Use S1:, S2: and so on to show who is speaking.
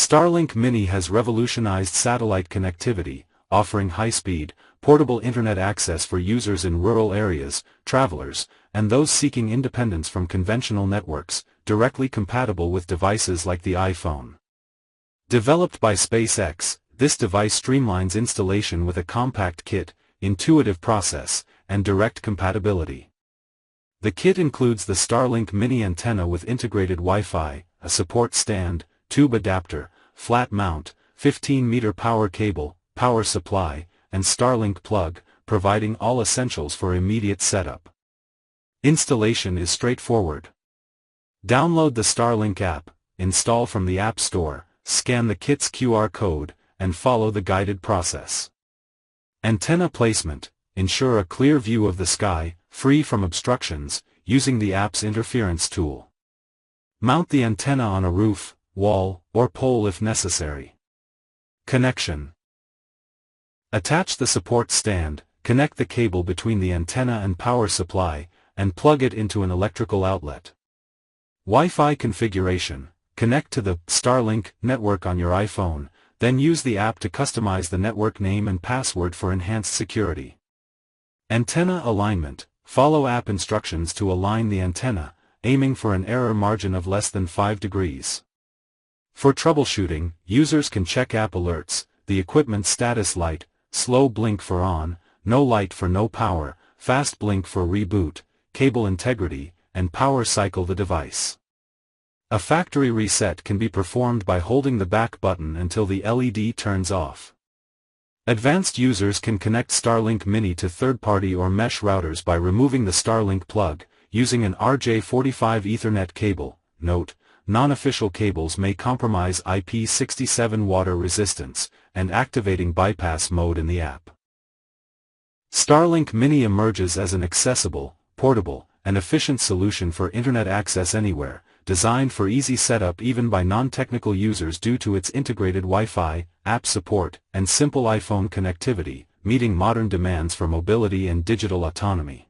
S1: Starlink Mini has revolutionized satellite connectivity, offering high-speed, portable internet access for users in rural areas, travelers, and those seeking independence from conventional networks, directly compatible with devices like the iPhone. Developed by SpaceX, this device streamlines installation with a compact kit, intuitive process, and direct compatibility. The kit includes the Starlink Mini antenna with integrated Wi-Fi, a support stand, tube adapter, flat mount, 15-meter power cable, power supply, and Starlink plug, providing all essentials for immediate setup. Installation is straightforward. Download the Starlink app, install from the App Store, scan the kit's QR code, and follow the guided process. Antenna placement: ensure a clear view of the sky, free from obstructions, using the app's interference tool. Mount the antenna on a roof, wall, or pole if necessary. Connection: attach the support stand, connect the cable between the antenna and power supply, and plug it into an electrical outlet. Wi-Fi configuration: connect to the Starlink network on your iPhone, then use the app to customize the network name and password for enhanced security. Antenna alignment: follow app instructions to align the antenna, aiming for an error margin of less than 5 degrees. For troubleshooting, users can check app alerts, the equipment status light, slow blink for on, no light for no power, fast blink for reboot, cable integrity, and power cycle the device. A factory reset can be performed by holding the back button until the LED turns off. Advanced users can connect Starlink Mini to third-party or mesh routers by removing the Starlink plug, using an RJ45 Ethernet cable. Note: non-official cables may compromise IP67 water resistance, and activating bypass mode in the app. Starlink Mini emerges as an accessible, portable, and efficient solution for internet access anywhere, designed for easy setup even by non-technical users due to its integrated Wi-Fi, app support, and simple iPhone connectivity, meeting modern demands for mobility and digital autonomy.